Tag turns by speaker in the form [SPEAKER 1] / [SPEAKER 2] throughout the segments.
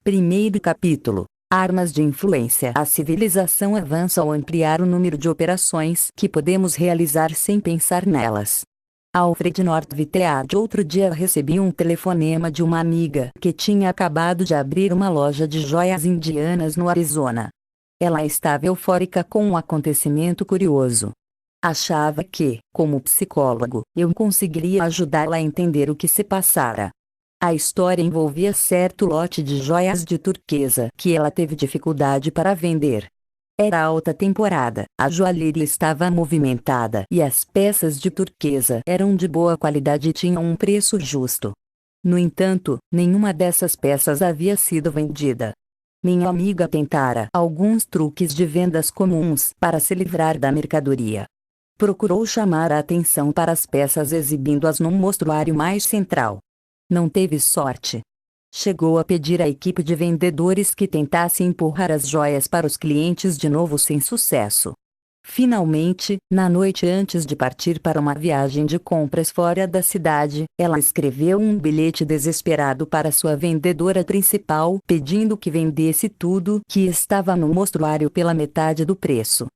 [SPEAKER 1] Primeiro capítulo. Armas de influência. A civilização avança ao ampliar o número de operações que podemos realizar sem pensar nelas. Alfred Nordvittead outro dia recebi um telefonema de uma amiga que tinha acabado de abrir uma loja de joias indianas no Arizona. Ela estava eufórica com um acontecimento curioso. Achava que, como psicólogo, eu conseguiria ajudá-la a entender o que se passara. A história envolvia certo lote de joias de turquesa que ela teve dificuldade para vender. Era alta temporada, a joalheria estava movimentada e as peças de turquesa eram de boa qualidade e tinham um preço justo. No entanto, nenhuma dessas peças havia sido vendida. Minha amiga tentara alguns truques de vendas comuns para se livrar da mercadoria. Procurou chamar a atenção para as peças exibindo-as num mostruário mais central. Não teve sorte. Chegou a pedir à equipe de vendedores que tentasse empurrar as joias para os clientes de novo sem sucesso. Finalmente, na noite antes de partir para uma viagem de compras fora da cidade, ela escreveu um bilhete desesperado para sua vendedora principal pedindo que vendesse tudo que estava no mostruário pela metade do preço.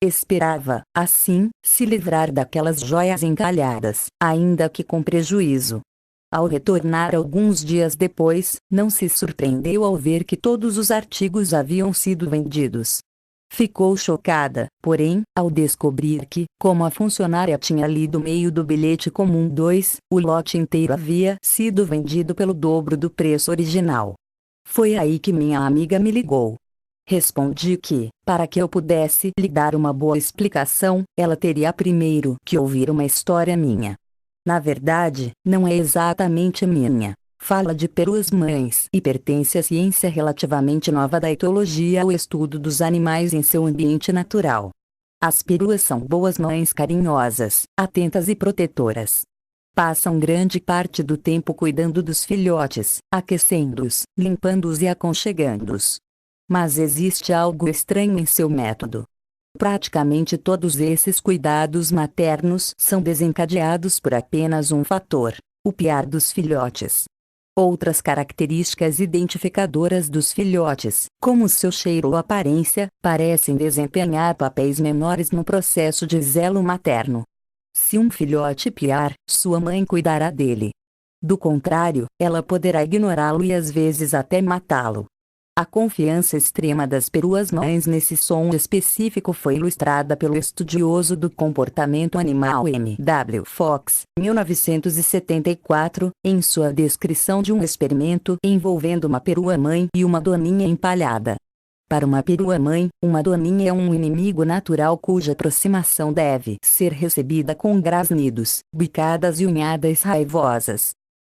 [SPEAKER 1] Esperava, assim, se livrar daquelas joias encalhadas, ainda que com prejuízo. Ao retornar alguns dias depois, não se surpreendeu ao ver que todos os artigos haviam sido vendidos. Ficou chocada, porém, ao descobrir que, como a funcionária tinha lido meio do bilhete comum 2, o lote inteiro havia sido vendido pelo dobro do preço original. Foi aí que minha amiga me ligou. Respondi que, para que eu pudesse lhe dar uma boa explicação, ela teria primeiro que ouvir uma história minha. Na verdade, não é exatamente minha. Fala de peruas mães e pertence à ciência relativamente nova da etologia, o estudo dos animais em seu ambiente natural. As peruas são boas mães carinhosas, atentas e protetoras. Passam grande parte do tempo cuidando dos filhotes, aquecendo-os, limpando-os e aconchegando-os. Mas existe algo estranho em seu método. Praticamente todos esses cuidados maternos são desencadeados por apenas um fator: o piar dos filhotes. Outras características identificadoras dos filhotes, como seu cheiro ou aparência, parecem desempenhar papéis menores no processo de zelo materno. Se um filhote piar, sua mãe cuidará dele. Do contrário, ela poderá ignorá-lo e às vezes até matá-lo. A confiança extrema das peruas mães nesse som específico foi ilustrada pelo estudioso do comportamento animal M. W. Fox, 1974, em sua descrição de um experimento envolvendo uma perua mãe e uma doninha empalhada. Para uma perua mãe, uma doninha é um inimigo natural cuja aproximação deve ser recebida com grasnidos, bicadas e unhadas raivosas.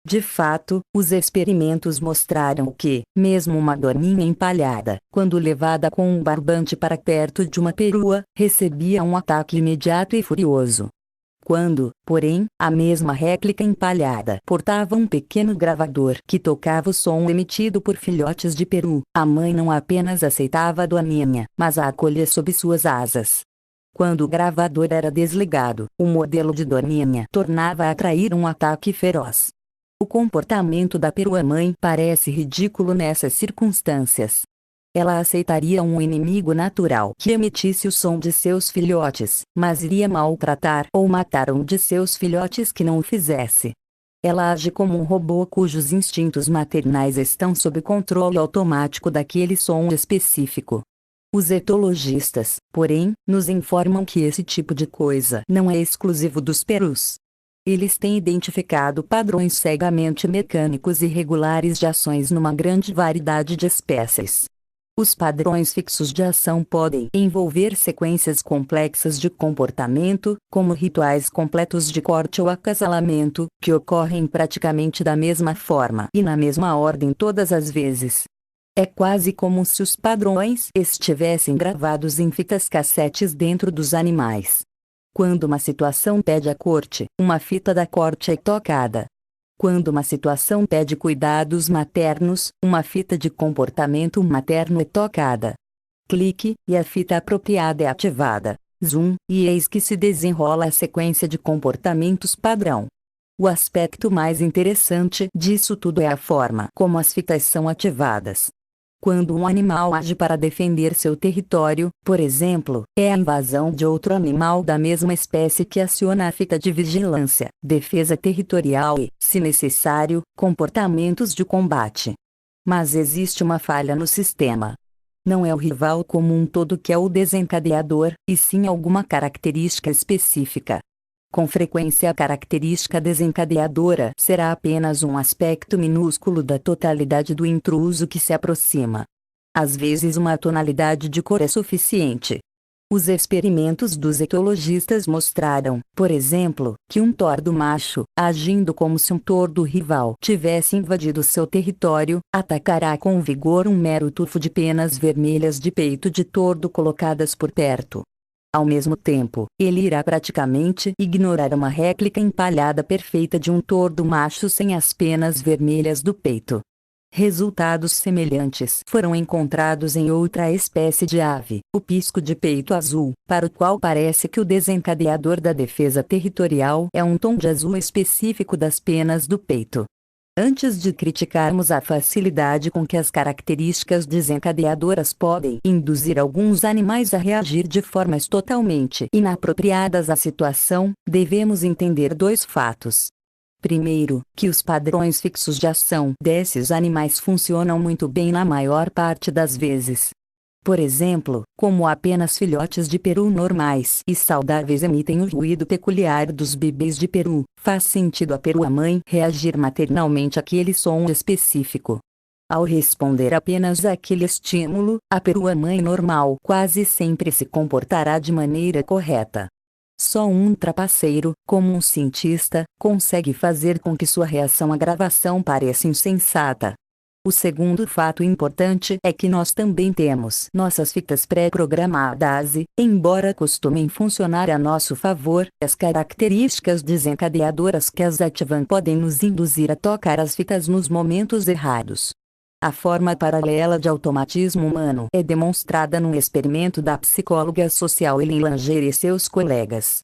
[SPEAKER 1] De fato, os experimentos mostraram que, mesmo uma doninha empalhada, quando levada com um barbante para perto de uma perua, recebia um ataque imediato e furioso. Quando, porém, a mesma réplica empalhada portava um pequeno gravador que tocava o som emitido por filhotes de peru, a mãe não apenas aceitava a doninha, mas a acolhia sob suas asas. Quando o gravador era desligado, o modelo de doninha tornava a atrair um ataque feroz. O comportamento da perua-mãe parece ridículo nessas circunstâncias. Ela aceitaria um inimigo natural que emitisse o som de seus filhotes, mas iria maltratar ou matar um de seus filhotes que não o fizesse. Ela age como um robô cujos instintos maternais estão sob controle automático daquele som específico. Os etologistas, porém, nos informam que esse tipo de coisa não é exclusivo dos perus. Eles têm identificado padrões cegamente mecânicos e regulares de ações numa grande variedade de espécies. Os padrões fixos de ação podem envolver sequências complexas de comportamento, como rituais completos de corte ou acasalamento, que ocorrem praticamente da mesma forma e na mesma ordem todas as vezes. É quase como se os padrões estivessem gravados em fitas cassetes dentro dos animais. Quando uma situação pede a corte, uma fita da corte é tocada. Quando uma situação pede cuidados maternos, uma fita de comportamento materno é tocada. Clique, e a fita apropriada é ativada. Zoom, e eis que se desenrola a sequência de comportamentos padrão. O aspecto mais interessante disso tudo é a forma como as fitas são ativadas. quando um animal age para defender seu território, por exemplo, é a invasão de outro animal da mesma espécie que aciona a fita de vigilância, defesa territorial e, se necessário, comportamentos de combate. Mas existe uma falha no sistema. Não é o rival como um todo que é o desencadeador, e sim alguma característica específica. Com frequência a característica desencadeadora será apenas um aspecto minúsculo da totalidade do intruso que se aproxima. Às vezes uma tonalidade de cor é suficiente. Os experimentos dos etologistas mostraram, por exemplo, que um tordo macho, agindo como se um tordo rival tivesse invadido seu território, atacará com vigor um mero tufo de penas vermelhas de peito de tordo colocadas por perto. Ao mesmo tempo, ele irá praticamente ignorar uma réplica empalhada perfeita de um tordo macho sem as penas vermelhas do peito. Resultados semelhantes foram encontrados em outra espécie de ave, o pisco de peito azul, para o qual parece que o desencadeador da defesa territorial é um tom de azul específico das penas do peito. Antes de criticarmos a facilidade com que as características desencadeadoras podem induzir alguns animais a reagir de formas totalmente inapropriadas à situação, devemos entender dois fatos. Primeiro, que os padrões fixos de ação desses animais funcionam muito bem na maior parte das vezes. Por exemplo, como apenas filhotes de peru normais e saudáveis emitem o ruído peculiar dos bebês de peru, faz sentido a perua-mãe reagir maternalmente àquele som específico. Ao responder apenas àquele estímulo, a perua-mãe normal quase sempre se comportará de maneira correta. Só um trapaceiro, como um cientista, consegue fazer com que sua reação à gravação pareça insensata. O segundo fato importante é que nós também temos nossas fitas pré-programadas e, embora costumem funcionar a nosso favor, as características desencadeadoras que as ativam podem nos induzir a tocar as fitas nos momentos errados. A forma paralela de automatismo humano é demonstrada num experimento da psicóloga social Ellen Langer e seus colegas.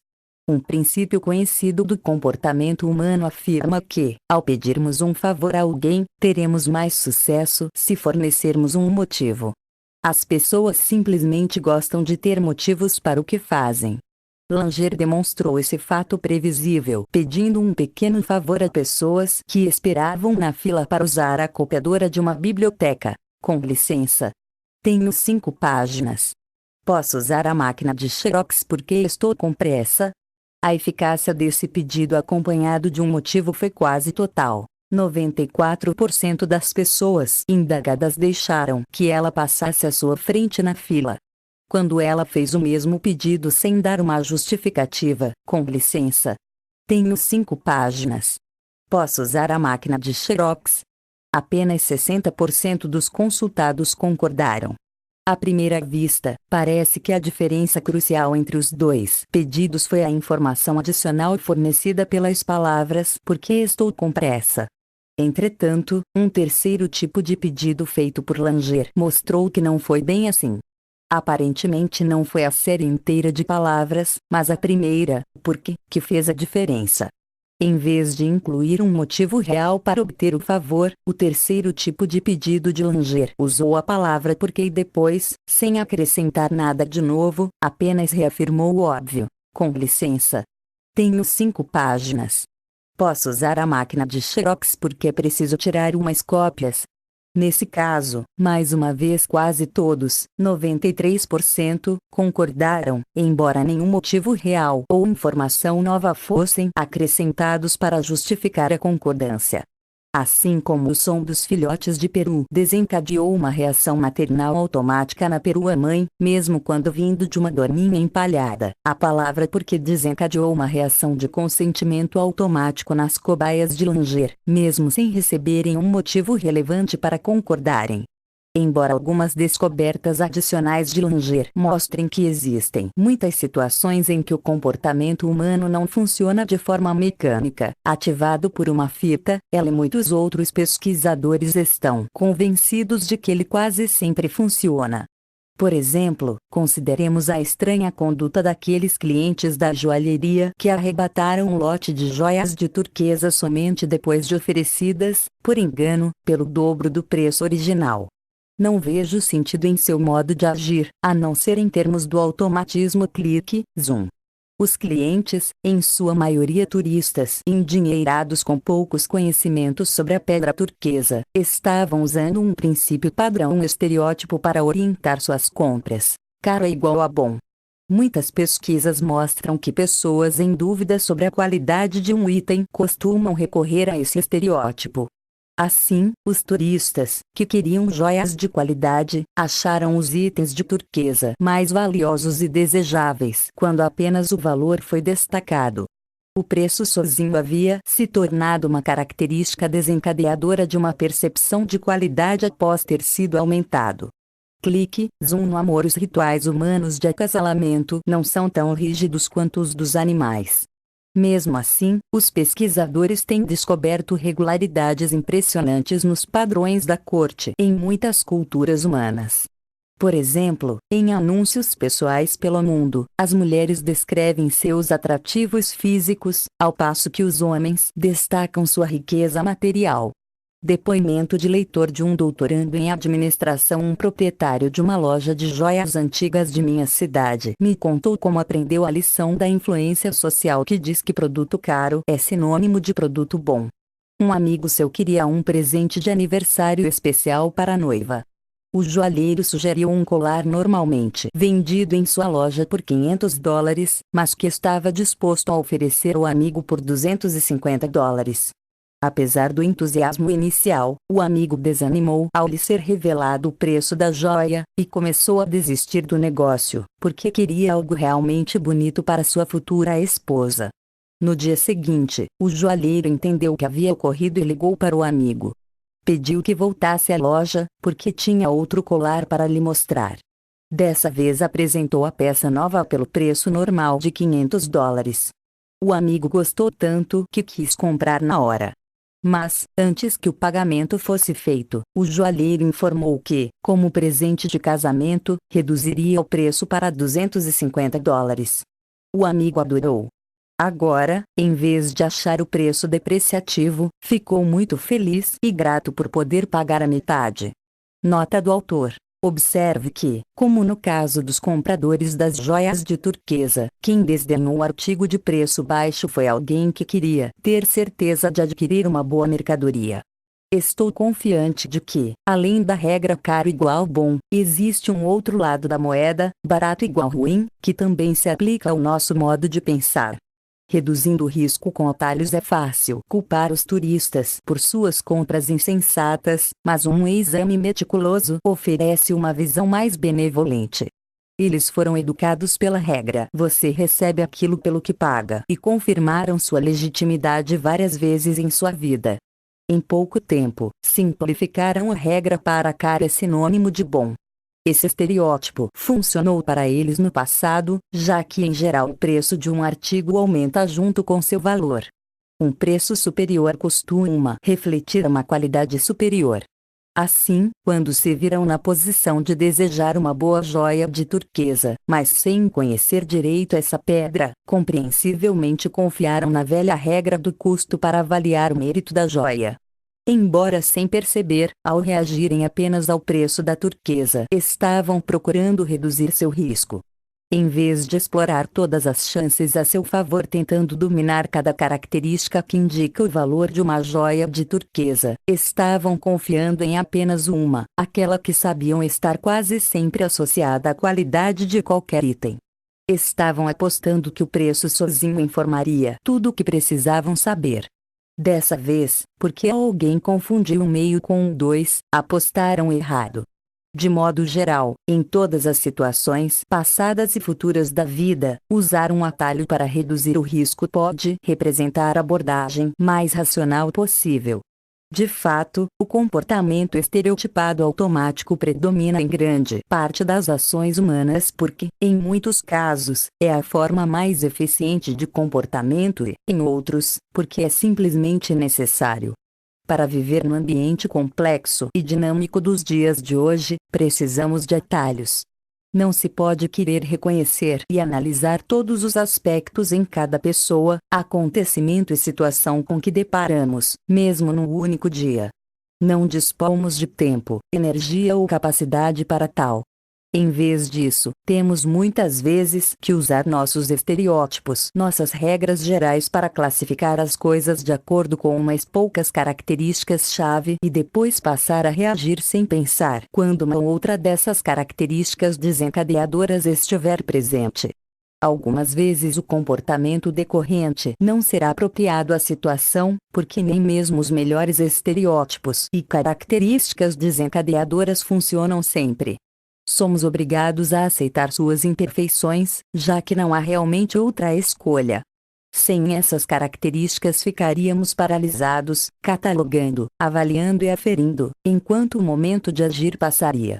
[SPEAKER 1] Um princípio conhecido do comportamento humano afirma que, ao pedirmos um favor a alguém, teremos mais sucesso se fornecermos um motivo. As pessoas simplesmente gostam de ter motivos para o que fazem. Langer demonstrou esse fato previsível pedindo um pequeno favor a pessoas que esperavam na fila para usar a copiadora de uma biblioteca. Com licença. Tenho 5 páginas. Posso usar a máquina de xerox porque estou com pressa? A eficácia desse pedido acompanhado de um motivo foi quase total. 94% das pessoas indagadas deixaram que ela passasse à sua frente na fila. Quando ela fez o mesmo pedido sem dar uma justificativa, com licença. Tenho 5 páginas. Posso usar a máquina de xerox? Apenas 60% dos consultados concordaram. À primeira vista, parece que a diferença crucial entre os dois pedidos foi a informação adicional fornecida pelas palavras "porque estou com pressa". Entretanto, um terceiro tipo de pedido feito por Langer mostrou que não foi bem assim. Aparentemente não foi a série inteira de palavras, mas a primeira, "porque", que fez a diferença. Em vez de incluir um motivo real para obter o favor, o terceiro tipo de pedido de Langer usou a palavra "porque" e depois, sem acrescentar nada de novo, apenas reafirmou o óbvio. Com licença. Tenho 5 páginas. Posso usar a máquina de xerox porque é preciso tirar umas cópias. Nesse caso, mais uma vez quase todos, 93%, concordaram, embora nenhum motivo real ou informação nova fossem acrescentados para justificar a concordância. Assim como o som dos filhotes de peru desencadeou uma reação maternal automática na perua-mãe, mesmo quando vindo de uma dorninha empalhada, a palavra "porque" desencadeou uma reação de consentimento automático nas cobaias de Langer, mesmo sem receberem um motivo relevante para concordarem. Embora algumas descobertas adicionais de Langer mostrem que existem muitas situações em que o comportamento humano não funciona de forma mecânica, ativado por uma fita, ela e muitos outros pesquisadores estão convencidos de que ele quase sempre funciona. Por exemplo, consideremos a estranha conduta daqueles clientes da joalheria que arrebataram um lote de joias de turquesa somente depois de oferecidas, por engano, pelo dobro do preço original. Não vejo sentido em seu modo de agir, a não ser em termos do automatismo clique, zoom. Os clientes, em sua maioria turistas endinheirados com poucos conhecimentos sobre a pedra turquesa, estavam usando um princípio padrão, um estereótipo para orientar suas compras. Caro é igual a bom. Muitas pesquisas mostram que pessoas em dúvida sobre a qualidade de um item costumam recorrer a esse estereótipo. Assim, os turistas, que queriam joias de qualidade, acharam os itens de turquesa mais valiosos e desejáveis quando apenas o valor foi destacado. O preço sozinho havia se tornado uma característica desencadeadora de uma percepção de qualidade após ter sido aumentado. Clique, zoom no amor. Os rituais humanos de acasalamento não são tão rígidos quanto os dos animais. Mesmo assim, os pesquisadores têm descoberto regularidades impressionantes nos padrões da corte em muitas culturas humanas. Por exemplo, em anúncios pessoais pelo mundo, as mulheres descrevem seus atrativos físicos, ao passo que os homens destacam sua riqueza material. Depoimento de leitor de um doutorando em administração. Um proprietário de uma loja de joias antigas de minha cidade me contou como aprendeu a lição da influência social que diz que produto caro é sinônimo de produto bom. Um amigo seu queria um presente de aniversário especial para a noiva. O joalheiro sugeriu um colar normalmente vendido em sua loja por $500, mas que estava disposto a oferecer ao amigo por $250. Apesar do entusiasmo inicial, o amigo desanimou ao lhe ser revelado o preço da joia, e começou a desistir do negócio, porque queria algo realmente bonito para sua futura esposa. No dia seguinte, o joalheiro entendeu o que havia ocorrido e ligou para o amigo. Pediu que voltasse à loja, porque tinha outro colar para lhe mostrar. Dessa vez apresentou a peça nova pelo preço normal de $500. O amigo gostou tanto que quis comprar na hora. Mas, antes que o pagamento fosse feito, o joalheiro informou que, como presente de casamento, reduziria o preço para $250. O amigo adorou. Agora, em vez de achar o preço depreciativo, ficou muito feliz e grato por poder pagar a metade. Nota do autor. Observe que, como no caso dos compradores das joias de turquesa, quem desdenhou o artigo de preço baixo foi alguém que queria ter certeza de adquirir uma boa mercadoria. Estou confiante de que, além da regra caro igual bom, existe um outro lado da moeda, barato igual ruim, que também se aplica ao nosso modo de pensar. Reduzindo o risco com atalhos é fácil culpar os turistas por suas compras insensatas, mas um exame meticuloso oferece uma visão mais benevolente. Eles foram educados pela regra "você recebe aquilo pelo que paga" e confirmaram sua legitimidade várias vezes em sua vida. Em pouco tempo, simplificaram a regra para caro é sinônimo de bom. Esse estereótipo funcionou para eles no passado, já que em geral o preço de um artigo aumenta junto com seu valor. Um preço superior costuma refletir uma qualidade superior. Assim, quando se viram na posição de desejar uma boa joia de turquesa, mas sem conhecer direito essa pedra, compreensivelmente confiaram na velha regra do custo para avaliar o mérito da joia. Embora sem perceber, ao reagirem apenas ao preço da turquesa, estavam procurando reduzir seu risco. Em vez de explorar todas as chances a seu favor tentando dominar cada característica que indica o valor de uma joia de turquesa, estavam confiando em apenas uma, aquela que sabiam estar quase sempre associada à qualidade de qualquer item. Estavam apostando que o preço sozinho informaria tudo o que precisavam saber. Dessa vez, porque alguém confundiu um meio com um dois, apostaram errado. De modo geral, em todas as situações passadas e futuras da vida, usar um atalho para reduzir o risco pode representar a abordagem mais racional possível. De fato, o comportamento estereotipado automático predomina em grande parte das ações humanas porque, em muitos casos, é a forma mais eficiente de comportamento e, em outros, porque é simplesmente necessário. Para viver no ambiente complexo e dinâmico dos dias de hoje, precisamos de atalhos. Não se pode querer reconhecer e analisar todos os aspectos em cada pessoa, acontecimento e situação com que deparamos, mesmo num único dia. Não dispomos de tempo, energia ou capacidade para tal. Em vez disso, temos muitas vezes que usar nossos estereótipos, nossas regras gerais para classificar as coisas de acordo com umas poucas características-chave e depois passar a reagir sem pensar quando uma ou outra dessas características desencadeadoras estiver presente. Algumas vezes o comportamento decorrente não será apropriado à situação, porque nem mesmo os melhores estereótipos e características desencadeadoras funcionam sempre. Somos obrigados a aceitar suas imperfeições, já que não há realmente outra escolha. Sem essas características ficaríamos paralisados, catalogando, avaliando e aferindo, enquanto o momento de agir passaria.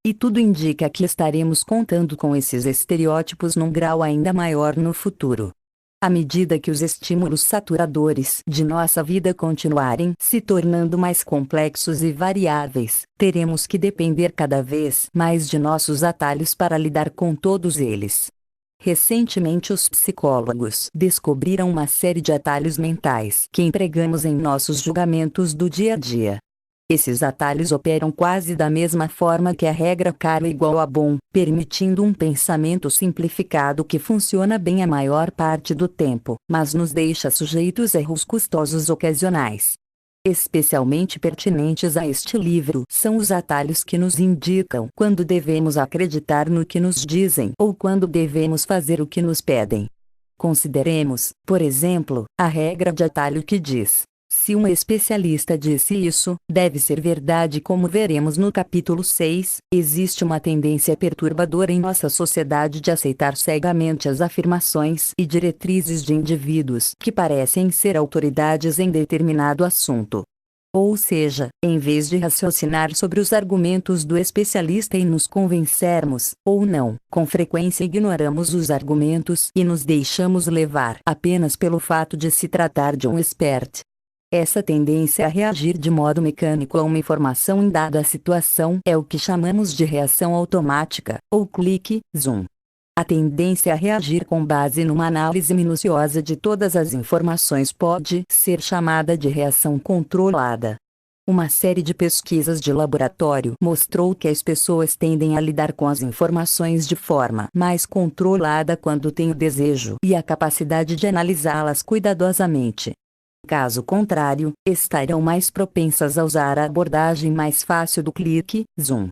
[SPEAKER 1] E tudo indica que estaremos contando com esses estereótipos num grau ainda maior no futuro. À medida que os estímulos saturadores de nossa vida continuarem se tornando mais complexos e variáveis, teremos que depender cada vez mais de nossos atalhos para lidar com todos eles. Recentemente os psicólogos descobriram uma série de atalhos mentais que empregamos em nossos julgamentos do dia a dia. Esses atalhos operam quase da mesma forma que a regra caro igual a bom, permitindo um pensamento simplificado que funciona bem a maior parte do tempo, mas nos deixa sujeitos a erros custosos ocasionais. Especialmente pertinentes a este livro são os atalhos que nos indicam quando devemos acreditar no que nos dizem ou quando devemos fazer o que nos pedem. Consideremos, por exemplo, a regra de atalho que diz: se um especialista disse isso, deve ser verdade. Como veremos no capítulo 6, existe uma tendência perturbadora em nossa sociedade de aceitar cegamente as afirmações e diretrizes de indivíduos que parecem ser autoridades em determinado assunto. Ou seja, em vez de raciocinar sobre os argumentos do especialista e nos convencermos, ou não, com frequência ignoramos os argumentos e nos deixamos levar apenas pelo fato de se tratar de um expert. Essa tendência a reagir de modo mecânico a uma informação em dada situação é o que chamamos de reação automática, ou clique, zoom. A tendência a reagir com base numa análise minuciosa de todas as informações pode ser chamada de reação controlada. Uma série de pesquisas de laboratório mostrou que as pessoas tendem a lidar com as informações de forma mais controlada quando têm o desejo e a capacidade de analisá-las cuidadosamente. Caso contrário, estarão mais propensas a usar a abordagem mais fácil do clique, zoom.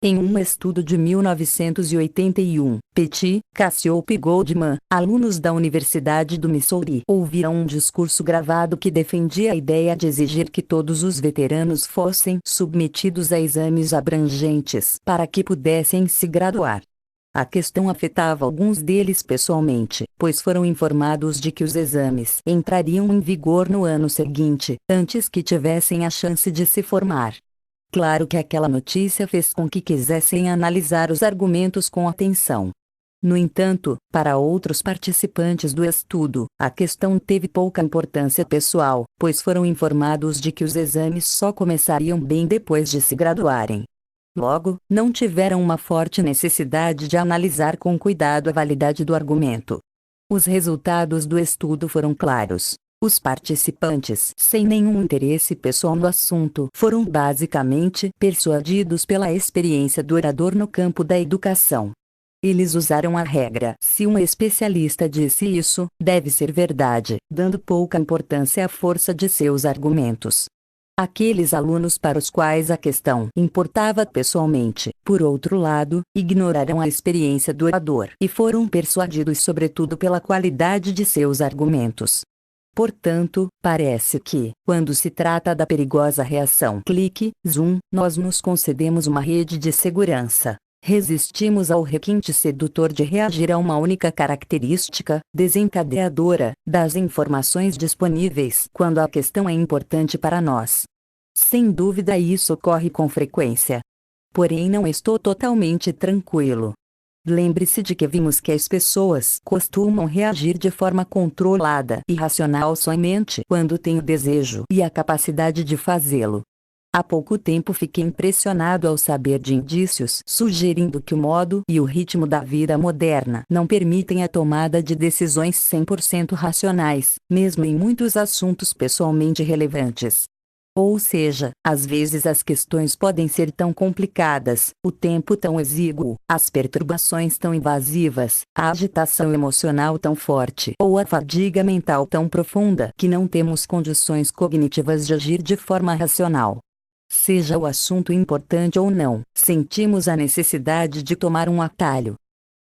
[SPEAKER 1] Em um estudo de 1981, Petit, Cassiope e Goldman, alunos da Universidade do Missouri, ouviram um discurso gravado que defendia a ideia de exigir que todos os veteranos fossem submetidos a exames abrangentes para que pudessem se graduar. A questão afetava alguns deles pessoalmente, pois foram informados de que os exames entrariam em vigor no ano seguinte, antes que tivessem a chance de se formar. Claro que aquela notícia fez com que quisessem analisar os argumentos com atenção. No entanto, para outros participantes do estudo, a questão teve pouca importância pessoal, pois foram informados de que os exames só começariam bem depois de se graduarem. Logo, não tiveram uma forte necessidade de analisar com cuidado a validade do argumento. Os resultados do estudo foram claros. Os participantes, sem nenhum interesse pessoal no assunto, foram basicamente persuadidos pela experiência do orador no campo da educação. Eles usaram a regra: se um especialista disse isso, deve ser verdade, dando pouca importância à força de seus argumentos. Aqueles alunos para os quais a questão importava pessoalmente, por outro lado, ignoraram a experiência do orador e foram persuadidos sobretudo pela qualidade de seus argumentos. Portanto, parece que, quando se trata da perigosa reação clique, zoom, nós nos concedemos uma rede de segurança. Resistimos ao requinte sedutor de reagir a uma única característica desencadeadora das informações disponíveis quando a questão é importante para nós. Sem dúvida isso ocorre com frequência. Porém não estou totalmente tranquilo. Lembre-se de que vimos que as pessoas costumam reagir de forma controlada e racional somente quando têm o desejo e a capacidade de fazê-lo. Há pouco tempo fiquei impressionado ao saber de indícios sugerindo que o modo e o ritmo da vida moderna não permitem a tomada de decisões 100% racionais, mesmo em muitos assuntos pessoalmente relevantes. Ou seja, às vezes as questões podem ser tão complicadas, o tempo tão exíguo, as perturbações tão invasivas, a agitação emocional tão forte ou a fadiga mental tão profunda que não temos condições cognitivas de agir de forma racional. Seja o assunto importante ou não, sentimos a necessidade de tomar um atalho.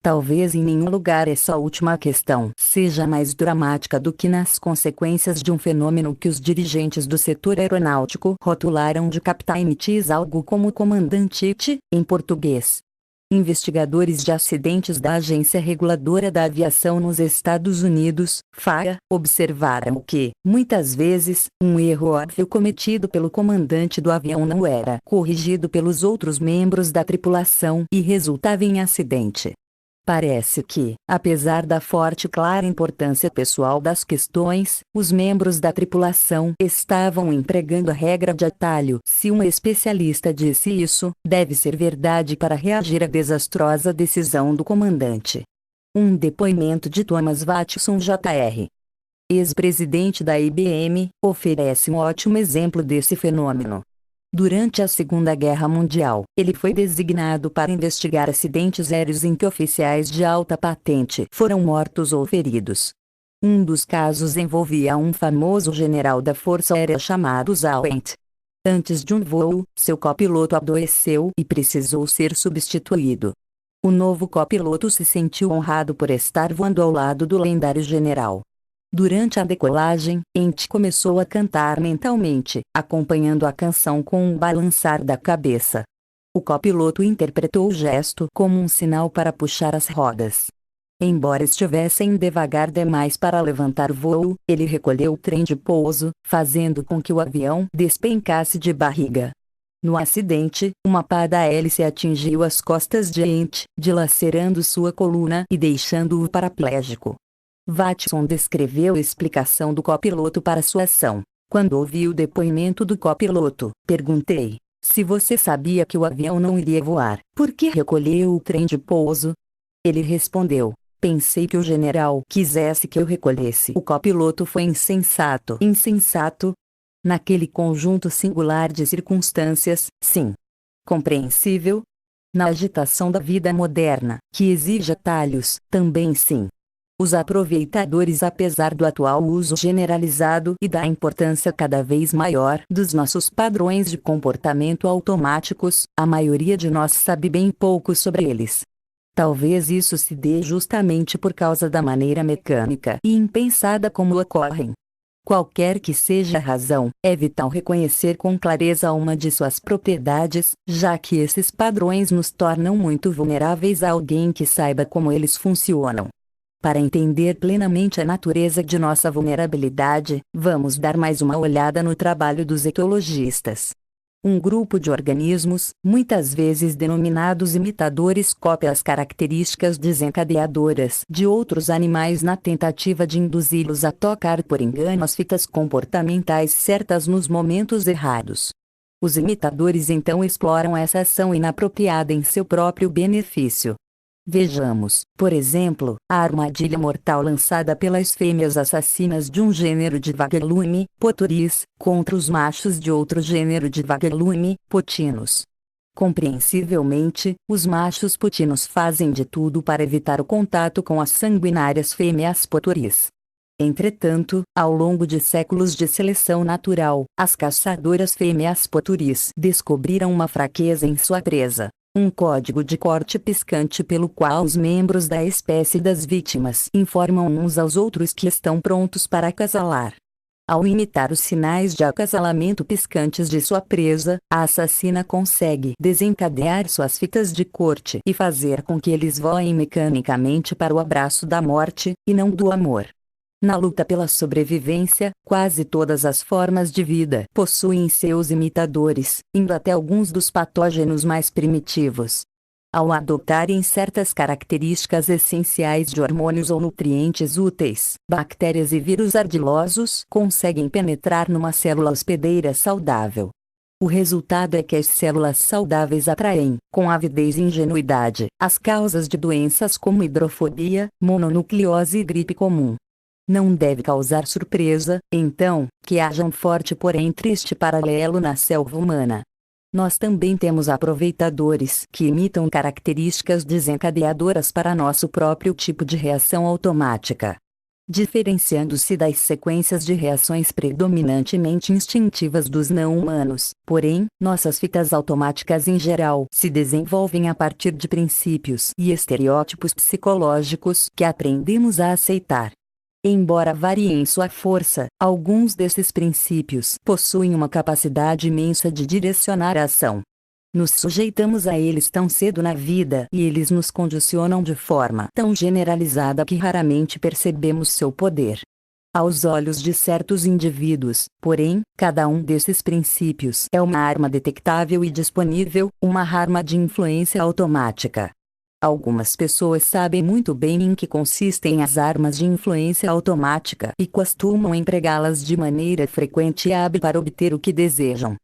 [SPEAKER 1] Talvez em nenhum lugar essa última questão seja mais dramática do que nas consequências de um fenômeno que os dirigentes do setor aeronáutico rotularam de Captain X, algo como Comandante It, em português. Investigadores de acidentes da Agência Reguladora da Aviação nos Estados Unidos, FAA, observaram que, muitas vezes, um erro óbvio cometido pelo comandante do avião não era corrigido pelos outros membros da tripulação e resultava em acidente. Parece que, apesar da forte e clara importância pessoal das questões, os membros da tripulação estavam empregando a regra de atalho. Se um especialista disse isso, deve ser verdade para reagir à desastrosa decisão do comandante. Um depoimento de Thomas Watson Jr., ex-presidente da IBM, oferece um ótimo exemplo desse fenômeno. Durante a Segunda Guerra Mundial, ele foi designado para investigar acidentes aéreos em que oficiais de alta patente foram mortos ou feridos. Um dos casos envolvia um famoso general da Força Aérea chamado Zawent. Antes de um voo, seu copiloto adoeceu e precisou ser substituído. O novo copiloto se sentiu honrado por estar voando ao lado do lendário general. Durante a decolagem, Ent começou a cantar mentalmente, acompanhando a canção com um balançar da cabeça. O copiloto interpretou o gesto como um sinal para puxar as rodas. Embora estivessem devagar demais para levantar voo, ele recolheu o trem de pouso, fazendo com que o avião despencasse de barriga. No acidente, uma pá da hélice atingiu as costas de Ent, dilacerando sua coluna e deixando-o paraplégico. Watson descreveu a explicação do copiloto para sua ação. Quando ouvi o depoimento do copiloto, perguntei: se você sabia que o avião não iria voar, por que recolheu o trem de pouso? Ele respondeu: pensei que o general quisesse que eu recolhesse. O copiloto foi insensato. Insensato? Naquele conjunto singular de circunstâncias, sim. Compreensível? Na agitação da vida moderna, que exige atalhos, também sim. Os aproveitadores, apesar do atual uso generalizado e da importância cada vez maior dos nossos padrões de comportamento automáticos, a maioria de nós sabe bem pouco sobre eles. Talvez isso se dê justamente por causa da maneira mecânica e impensada como ocorrem. Qualquer que seja a razão, é vital reconhecer com clareza uma de suas propriedades, já que esses padrões nos tornam muito vulneráveis a alguém que saiba como eles funcionam. Para entender plenamente a natureza de nossa vulnerabilidade, vamos dar mais uma olhada no trabalho dos etologistas. Um grupo de organismos, muitas vezes denominados imitadores, copia as características desencadeadoras de outros animais na tentativa de induzi-los a tocar por engano as fitas comportamentais certas nos momentos errados. Os imitadores então exploram essa ação inapropriada em seu próprio benefício. Vejamos, por exemplo, a armadilha mortal lançada pelas fêmeas assassinas de um gênero de vagalume, Poturis, contra os machos de outro gênero de vagalume, Potinus. Compreensivelmente, os machos Potinus fazem de tudo para evitar o contato com as sanguinárias fêmeas Poturis. Entretanto, ao longo de séculos de seleção natural, as caçadoras fêmeas Poturis descobriram uma fraqueza em sua presa. Um código de corte piscante pelo qual os membros da espécie das vítimas informam uns aos outros que estão prontos para acasalar. Ao imitar os sinais de acasalamento piscantes de sua presa, a assassina consegue desencadear suas fitas de corte e fazer com que eles voem mecanicamente para o abraço da morte, e não do amor. Na luta pela sobrevivência, quase todas as formas de vida possuem seus imitadores, indo até alguns dos patógenos mais primitivos. Ao adotarem certas características essenciais de hormônios ou nutrientes úteis, bactérias e vírus ardilosos conseguem penetrar numa célula hospedeira saudável. O resultado é que as células saudáveis atraem, com avidez e ingenuidade, as causas de doenças como hidrofobia, mononucleose e gripe comum. Não deve causar surpresa, então, que haja um forte porém triste paralelo na selva humana. Nós também temos aproveitadores que imitam características desencadeadoras para nosso próprio tipo de reação automática. Diferenciando-se das sequências de reações predominantemente instintivas dos não-humanos, porém, nossas fitas automáticas em geral se desenvolvem a partir de princípios e estereótipos psicológicos que aprendemos a aceitar. Embora variem em sua força, alguns desses princípios possuem uma capacidade imensa de direcionar a ação. Nos sujeitamos a eles tão cedo na vida e eles nos condicionam de forma tão generalizada que raramente percebemos seu poder. Aos olhos de certos indivíduos, porém, cada um desses princípios é uma arma detectável e disponível, uma arma de influência automática. Algumas pessoas sabem muito bem em que consistem as armas de influência automática e costumam empregá-las de maneira frequente e hábil para obter o que desejam.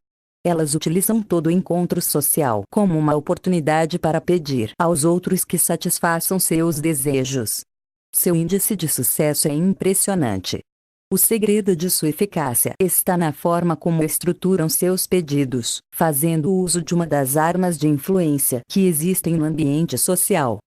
[SPEAKER 1] Elas utilizam todo encontro social como uma oportunidade para pedir aos outros que satisfaçam seus desejos. Seu índice de sucesso é impressionante. O segredo de sua eficácia está na forma como estruturam seus pedidos, fazendo uso de uma das armas de influência que existem no ambiente social.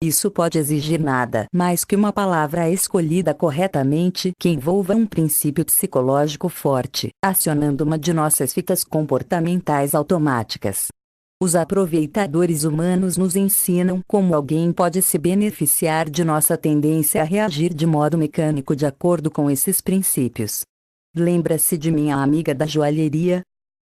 [SPEAKER 1] Isso pode exigir nada mais que uma palavra escolhida corretamente que envolva um princípio psicológico forte, acionando uma de nossas fitas comportamentais automáticas. Os aproveitadores humanos nos ensinam como alguém pode se beneficiar de nossa tendência a reagir de modo mecânico de acordo com esses princípios. Lembra-se de minha amiga da joalheria?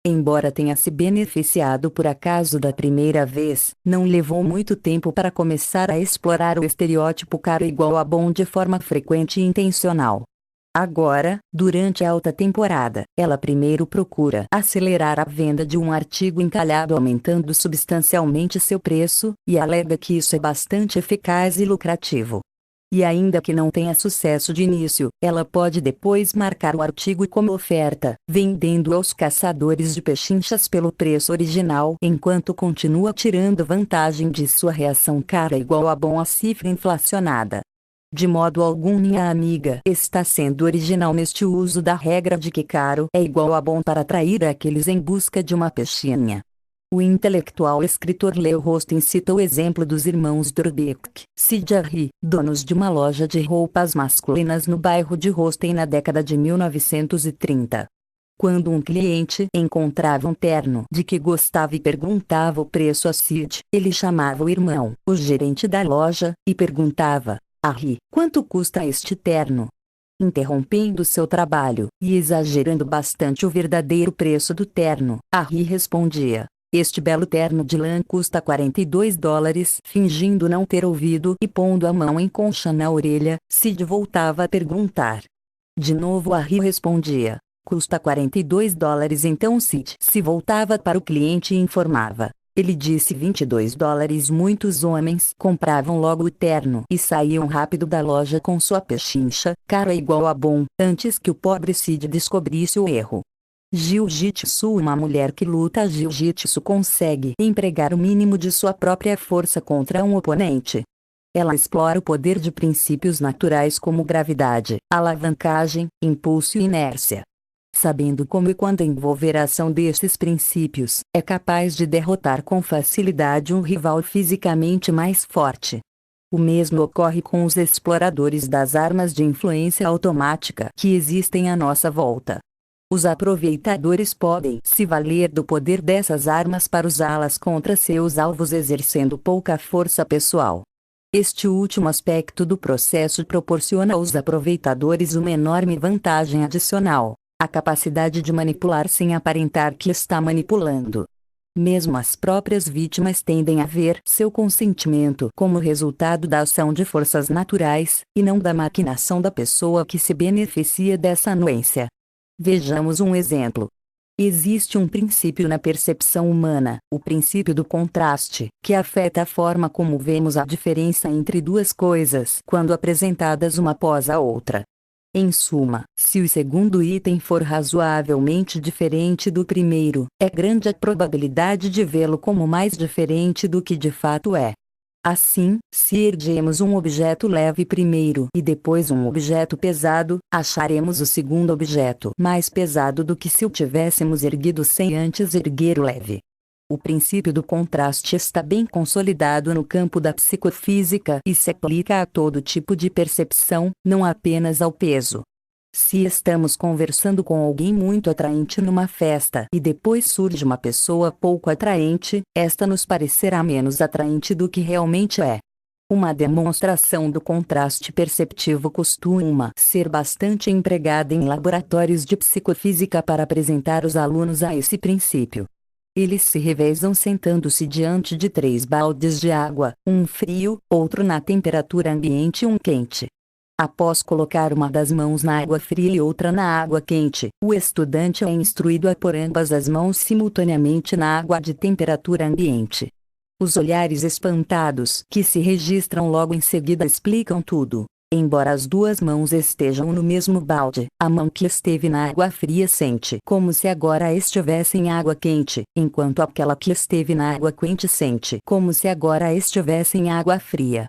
[SPEAKER 1] Embora tenha se beneficiado por acaso da primeira vez, não levou muito tempo para começar a explorar o estereótipo caro igual a bom de forma frequente e intencional. Agora, durante a alta temporada, ela primeiro procura acelerar a venda de um artigo encalhado aumentando substancialmente seu preço, e alega que isso é bastante eficaz e lucrativo. E ainda que não tenha sucesso de início, ela pode depois marcar o artigo como oferta, vendendo aos caçadores de pechinchas pelo preço original enquanto continua tirando vantagem de sua reação cara igual a bom à cifra inflacionada. De modo algum minha amiga está sendo original neste uso da regra de que caro é igual a bom para atrair aqueles em busca de uma pechinha. O intelectual escritor Leo Rosten cita o exemplo dos irmãos Durbeck, Sid e Harry, donos de uma loja de roupas masculinas no bairro de Rosten na década de 1930. Quando um cliente encontrava um terno de que gostava e perguntava o preço a Sid, ele chamava o irmão, o gerente da loja, e perguntava: Harry, quanto custa este terno? Interrompendo seu trabalho, e exagerando bastante o verdadeiro preço do terno, Harry respondia: este belo terno de lã custa $42. Fingindo não ter ouvido e pondo a mão em concha na orelha, Sid voltava a perguntar. De novo Harry respondia: custa $42. Então Sid se voltava para o cliente e informava: ele disse $22. Muitos homens compravam logo o terno e saíam rápido da loja com sua pechincha, caro é igual a bom, antes que o pobre Sid descobrisse o erro. Jiu-jitsu. Uma mulher que luta jiu-jitsu consegue empregar o mínimo de sua própria força contra um oponente. Ela explora o poder de princípios naturais como gravidade, alavancagem, impulso e inércia. Sabendo como e quando envolver a ação desses princípios, é capaz de derrotar com facilidade um rival fisicamente mais forte. O mesmo ocorre com os exploradores das armas de influência automática que existem à nossa volta. Os aproveitadores podem se valer do poder dessas armas para usá-las contra seus alvos exercendo pouca força pessoal. Este último aspecto do processo proporciona aos aproveitadores uma enorme vantagem adicional: a capacidade de manipular sem aparentar que está manipulando. Mesmo as próprias vítimas tendem a ver seu consentimento como resultado da ação de forças naturais, e não da maquinação da pessoa que se beneficia dessa anuência. Vejamos um exemplo. Existe um princípio na percepção humana, o princípio do contraste, que afeta a forma como vemos a diferença entre duas coisas quando apresentadas uma após a outra. Em suma, se o segundo item for razoavelmente diferente do primeiro, é grande a probabilidade de vê-lo como mais diferente do que de fato é. Assim, se erguemos um objeto leve primeiro e depois um objeto pesado, acharemos o segundo objeto mais pesado do que se o tivéssemos erguido sem antes erguer o leve. O princípio do contraste está bem consolidado no campo da psicofísica e se aplica a todo tipo de percepção, não apenas ao peso. Se estamos conversando com alguém muito atraente numa festa e depois surge uma pessoa pouco atraente, esta nos parecerá menos atraente do que realmente é. Uma demonstração do contraste perceptivo costuma ser bastante empregada em laboratórios de psicofísica para apresentar os alunos a esse princípio. Eles se revezam sentando-se diante de 3 baldes de água, um frio, outro na temperatura ambiente e um quente. Após colocar uma das mãos na água fria e outra na água quente, o estudante é instruído a pôr ambas as mãos simultaneamente na água de temperatura ambiente. Os olhares espantados que se registram logo em seguida explicam tudo. Embora as 2 mãos estejam no mesmo balde, a mão que esteve na água fria sente como se agora estivesse em água quente, enquanto aquela que esteve na água quente sente como se agora estivesse em água fria.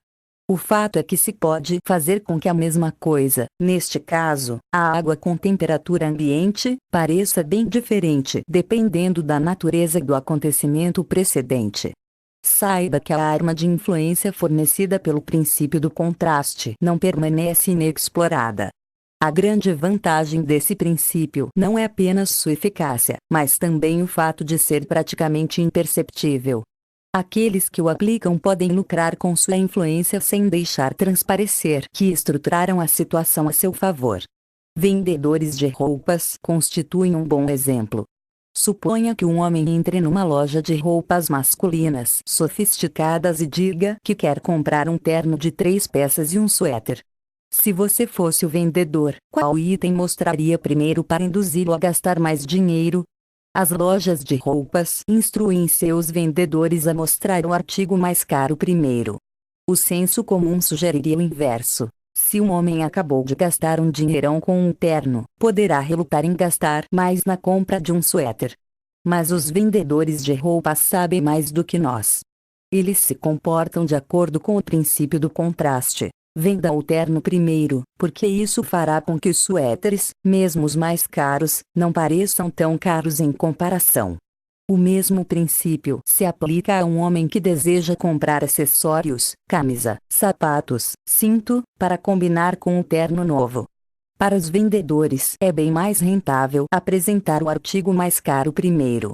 [SPEAKER 1] O fato é que se pode fazer com que a mesma coisa, neste caso, a água com temperatura ambiente, pareça bem diferente dependendo da natureza do acontecimento precedente. Saiba que a arma de influência fornecida pelo princípio do contraste não permanece inexplorada. A grande vantagem desse princípio não é apenas sua eficácia, mas também o fato de ser praticamente imperceptível. Aqueles que o aplicam podem lucrar com sua influência sem deixar transparecer que estruturaram a situação a seu favor. Vendedores de roupas constituem um bom exemplo. Suponha que um homem entre numa loja de roupas masculinas sofisticadas e diga que quer comprar um terno de 3 peças e um suéter. Se você fosse o vendedor, qual item mostraria primeiro para induzi-lo a gastar mais dinheiro? As lojas de roupas instruem seus vendedores a mostrar o artigo mais caro primeiro. O senso comum sugeriria o inverso. Se um homem acabou de gastar um dinheirão com um terno, poderá relutar em gastar mais na compra de um suéter. Mas os vendedores de roupas sabem mais do que nós. Eles se comportam de acordo com o princípio do contraste. Venda o terno primeiro, porque isso fará com que os suéteres, mesmo os mais caros, não pareçam tão caros em comparação. O mesmo princípio se aplica a um homem que deseja comprar acessórios, camisa, sapatos, cinto, para combinar com um terno novo. Para os vendedores é bem mais rentável apresentar o artigo mais caro primeiro.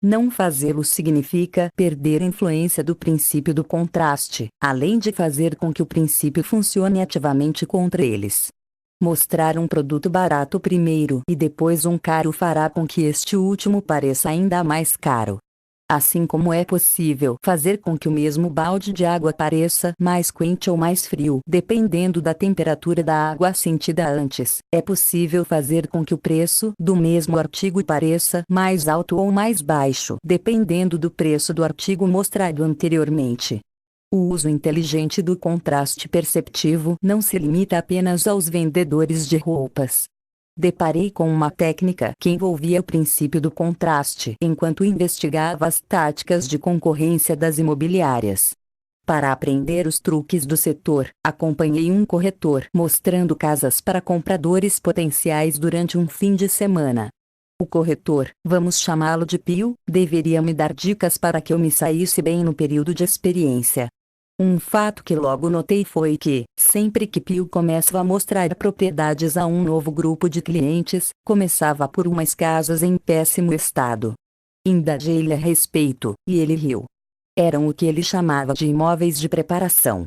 [SPEAKER 1] Não fazê-lo significa perder a influência do princípio do contraste, além de fazer com que o princípio funcione ativamente contra eles. Mostrar um produto barato primeiro e depois um caro fará com que este último pareça ainda mais caro. Assim como é possível fazer com que o mesmo balde de água pareça mais quente ou mais frio, dependendo da temperatura da água sentida antes, é possível fazer com que o preço do mesmo artigo pareça mais alto ou mais baixo, dependendo do preço do artigo mostrado anteriormente. O uso inteligente do contraste perceptivo não se limita apenas aos vendedores de roupas. Deparei com uma técnica que envolvia o princípio do contraste enquanto investigava as táticas de concorrência das imobiliárias. Para aprender os truques do setor, acompanhei um corretor mostrando casas para compradores potenciais durante um fim de semana. O corretor, vamos chamá-lo de Pio, deveria me dar dicas para que eu me saísse bem no período de experiência. Um fato que logo notei foi que, sempre que Pio começava a mostrar propriedades a um novo grupo de clientes, começava por umas casas em péssimo estado. Indagei-lhe a respeito, e ele riu. Eram o que ele chamava de imóveis de preparação.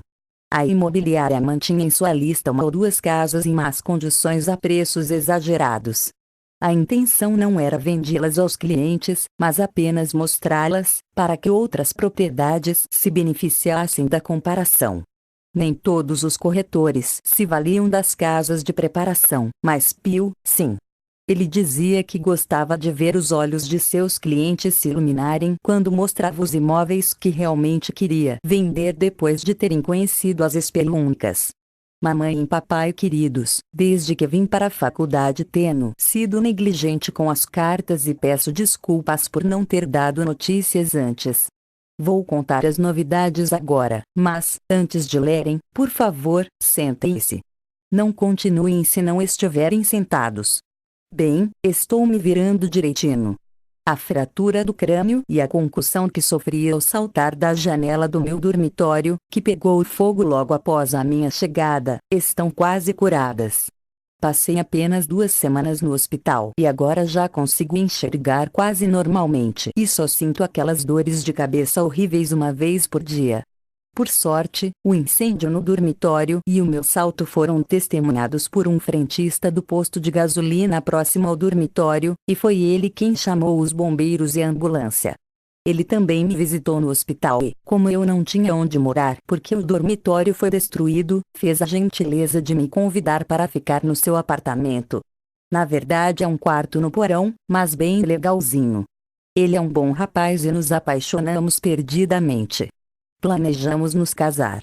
[SPEAKER 1] A imobiliária mantinha em sua lista 1 ou 2 casas em más condições a preços exagerados. A intenção não era vendê-las aos clientes, mas apenas mostrá-las, para que outras propriedades se beneficiassem da comparação. Nem todos os corretores se valiam das casas de preparação, mas Pio, sim. Ele dizia que gostava de ver os olhos de seus clientes se iluminarem quando mostrava os imóveis que realmente queria vender depois de terem conhecido as espeluncas. Mamãe e papai queridos, desde que vim para a faculdade tenho sido negligente com as cartas e peço desculpas por não ter dado notícias antes. Vou contar as novidades agora, mas, antes de lerem, por favor, sentem-se. Não continuem se não estiverem sentados. Bem, estou me virando direitinho. A fratura do crânio e a concussão que sofri ao saltar da janela do meu dormitório, que pegou fogo logo após a minha chegada, estão quase curadas. Passei apenas 2 semanas no hospital e agora já consigo enxergar quase normalmente e só sinto aquelas dores de cabeça horríveis uma vez por dia. Por sorte, o incêndio no dormitório e o meu salto foram testemunhados por um frentista do posto de gasolina próximo ao dormitório, e foi ele quem chamou os bombeiros e a ambulância. Ele também me visitou no hospital e, como eu não tinha onde morar porque o dormitório foi destruído, fez a gentileza de me convidar para ficar no seu apartamento. Na verdade é um quarto no porão, mas bem legalzinho. Ele é um bom rapaz e nos apaixonamos perdidamente. Planejamos nos casar.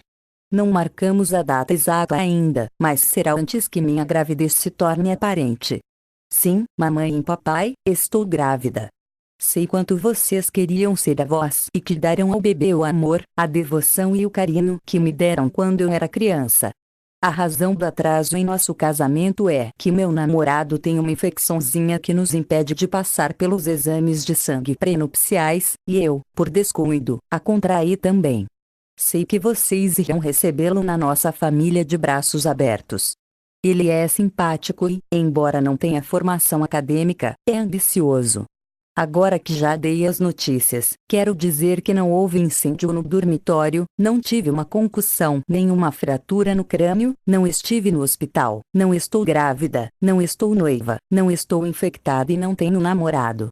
[SPEAKER 1] Não marcamos a data exata ainda, mas será antes que minha gravidez se torne aparente. Sim, mamãe e papai, estou grávida. Sei quanto vocês queriam ser avós e que darão ao bebê o amor, a devoção e o carinho que me deram quando eu era criança. A razão do atraso em nosso casamento é que meu namorado tem uma infecçãozinha que nos impede de passar pelos exames de sangue prenupciais, e eu, por descuido, a contraí também. Sei que vocês irão recebê-lo na nossa família de braços abertos. Ele é simpático e, embora não tenha formação acadêmica, é ambicioso. Agora que já dei as notícias, quero dizer que não houve incêndio no dormitório, não tive uma concussão, nenhuma fratura no crânio, não estive no hospital, não estou grávida, não estou noiva, não estou infectada e não tenho namorado.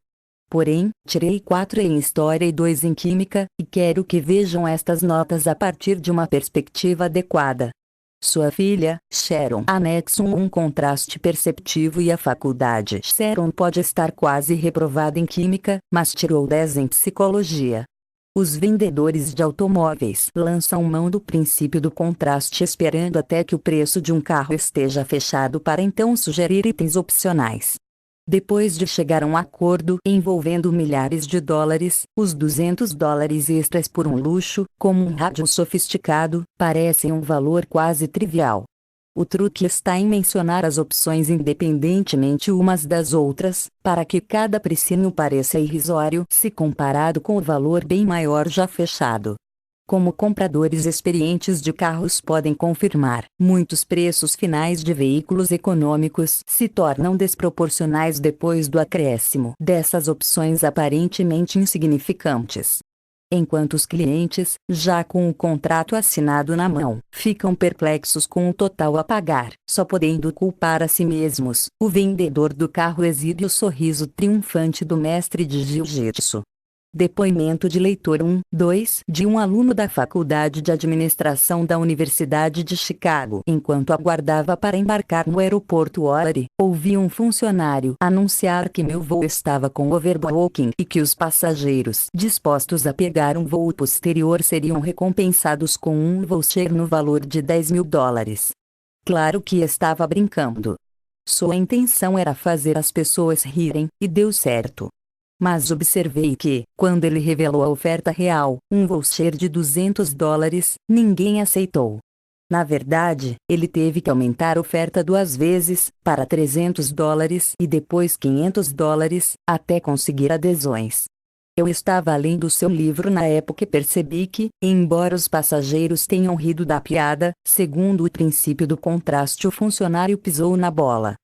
[SPEAKER 1] Porém, tirei 4 em História e 2 em Química, e quero que vejam estas notas a partir de uma perspectiva adequada. Sua filha, Sharon, anexo um contraste perceptivo e a faculdade Sharon pode estar quase reprovada em Química, mas tirou 10 em Psicologia. Os vendedores de automóveis lançam mão do princípio do contraste esperando até que o preço de um carro esteja fechado para então sugerir itens opcionais. Depois de chegar a um acordo envolvendo milhares de dólares, os $200 extras por um luxo, como um rádio sofisticado, parecem um valor quase trivial. O truque está em mencionar as opções independentemente umas das outras, para que cada precinho pareça irrisório se comparado com o valor bem maior já fechado. Como compradores experientes de carros podem confirmar, muitos preços finais de veículos econômicos se tornam desproporcionais depois do acréscimo dessas opções aparentemente insignificantes. Enquanto os clientes, já com o contrato assinado na mão, ficam perplexos com o total a pagar, só podendo culpar a si mesmos, o vendedor do carro exibe o sorriso triunfante do mestre de jiu-jitsu. Depoimento de leitor 2 de um aluno da Faculdade de Administração da Universidade de Chicago. Enquanto aguardava para embarcar no aeroporto O'Hare, ouvi um funcionário anunciar que meu voo estava com overbooking e que os passageiros dispostos a pegar um voo posterior seriam recompensados com um voucher no valor de $10.000. Claro que estava brincando. Sua intenção era fazer as pessoas rirem, e deu certo. Mas observei que, quando ele revelou a oferta real, um voucher de $200, ninguém aceitou. Na verdade, ele teve que aumentar a oferta 2 vezes, para $300 e depois $500, até conseguir adesões. Eu estava lendo seu livro na época e percebi que, embora os passageiros tenham rido da piada, segundo o princípio do contraste, o funcionário pisou na bola.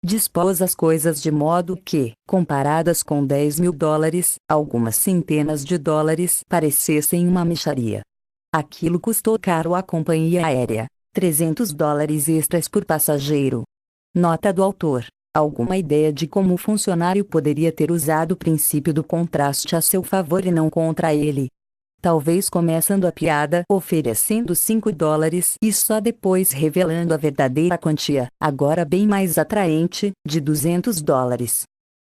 [SPEAKER 1] Dispôs as coisas de modo que, comparadas com $10.000, algumas centenas de dólares parecessem uma mixaria. Aquilo custou caro à companhia aérea, $300 extras por passageiro. Nota do autor: alguma ideia de como o funcionário poderia ter usado o princípio do contraste a seu favor e não contra ele? Talvez começando a piada oferecendo $5 e só depois revelando a verdadeira quantia, agora bem mais atraente, de $200.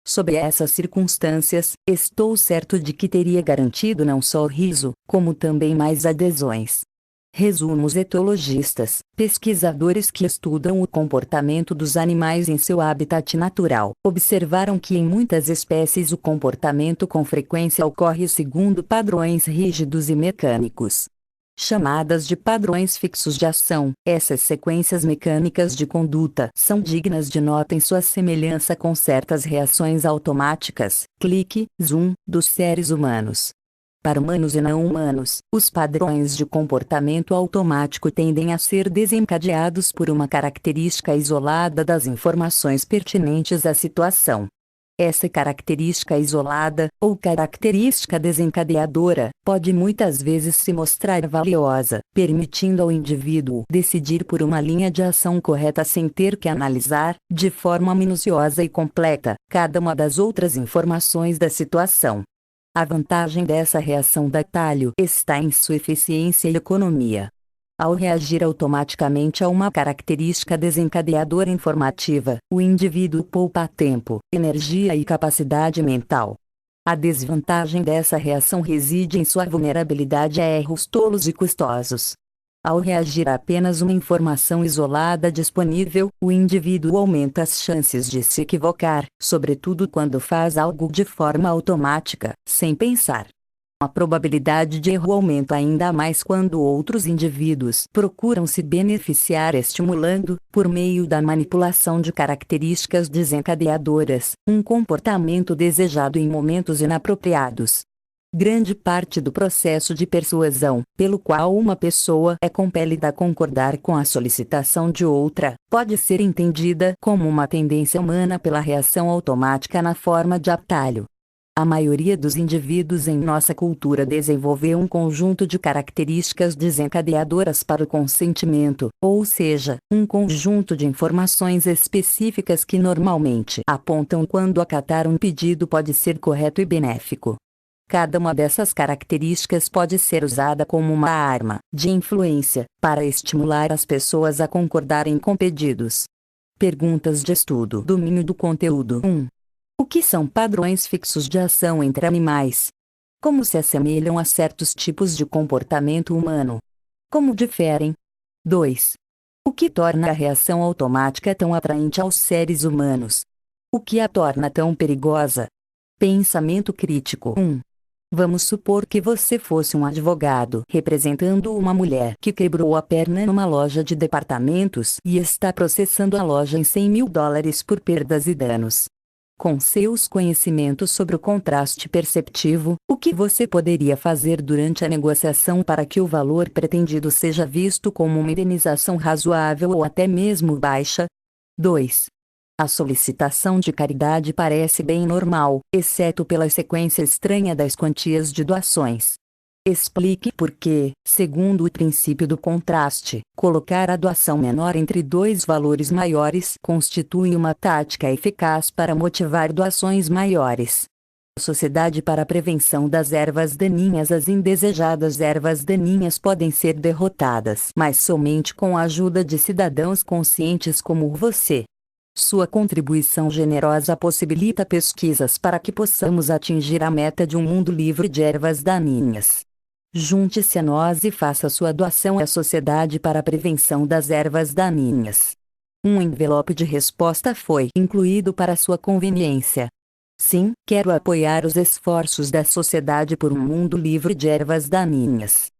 [SPEAKER 1] Sob essas circunstâncias, estou certo de que teria garantido não só o riso, como também mais adesões. Resumos: etologistas, pesquisadores que estudam o comportamento dos animais em seu habitat natural, observaram que em muitas espécies o comportamento com frequência ocorre segundo padrões rígidos e mecânicos. Chamadas de padrões fixos de ação, essas sequências mecânicas de conduta são dignas de nota em sua semelhança com certas reações automáticas, clique, zoom, dos seres humanos. Para humanos e não humanos, os padrões de comportamento automático tendem a ser desencadeados por uma característica isolada das informações pertinentes à situação. Essa característica isolada, ou característica desencadeadora, pode muitas vezes se mostrar valiosa, permitindo ao indivíduo decidir por uma linha de ação correta sem ter que analisar, de forma minuciosa e completa, cada uma das outras informações da situação. A vantagem dessa reação de atalho está em sua eficiência e economia. Ao reagir automaticamente a uma característica desencadeadora informativa, o indivíduo poupa tempo, energia e capacidade mental. A desvantagem dessa reação reside em sua vulnerabilidade a erros tolos e custosos. Ao reagir a apenas uma informação isolada disponível, o indivíduo aumenta as chances de se equivocar, sobretudo quando faz algo de forma automática, sem pensar. A probabilidade de erro aumenta ainda mais quando outros indivíduos procuram se beneficiar estimulando, por meio da manipulação de características desencadeadoras, um comportamento desejado em momentos inapropriados. Grande parte do processo de persuasão, pelo qual uma pessoa é compelida a concordar com a solicitação de outra, pode ser entendida como uma tendência humana pela reação automática na forma de atalho. A maioria dos indivíduos em nossa cultura desenvolveu um conjunto de características desencadeadoras para o consentimento, ou seja, um conjunto de informações específicas que normalmente apontam quando acatar um pedido pode ser correto e benéfico. Cada uma dessas características pode ser usada como uma arma de influência para estimular as pessoas a concordarem com pedidos. Perguntas de estudo: domínio do conteúdo. 1. O que são padrões fixos de ação entre animais? Como se assemelham a certos tipos de comportamento humano? Como diferem? 2. O que torna a reação automática tão atraente aos seres humanos? O que a torna tão perigosa? Pensamento crítico. 1. Vamos supor que você fosse um advogado representando uma mulher que quebrou a perna numa loja de departamentos e está processando a loja em $100.000 por perdas e danos. Com seus conhecimentos sobre o contraste perceptivo, o que você poderia fazer durante a negociação para que o valor pretendido seja visto como uma indenização razoável ou até mesmo baixa? 2. A solicitação de caridade parece bem normal, exceto pela sequência estranha das quantias de doações. Explique por que, segundo o princípio do contraste, colocar a doação menor entre dois valores maiores constitui uma tática eficaz para motivar doações maiores. Sociedade para a Prevenção das Ervas Daninhas. As indesejadas ervas daninhas podem ser derrotadas, mas somente com a ajuda de cidadãos conscientes como você. Sua contribuição generosa possibilita pesquisas para que possamos atingir a meta de um mundo livre de ervas daninhas. Junte-se a nós e faça sua doação à Sociedade para a Prevenção das Ervas Daninhas. Um envelope de resposta foi incluído para sua conveniência. Sim, quero apoiar os esforços da Sociedade por um mundo livre de ervas daninhas.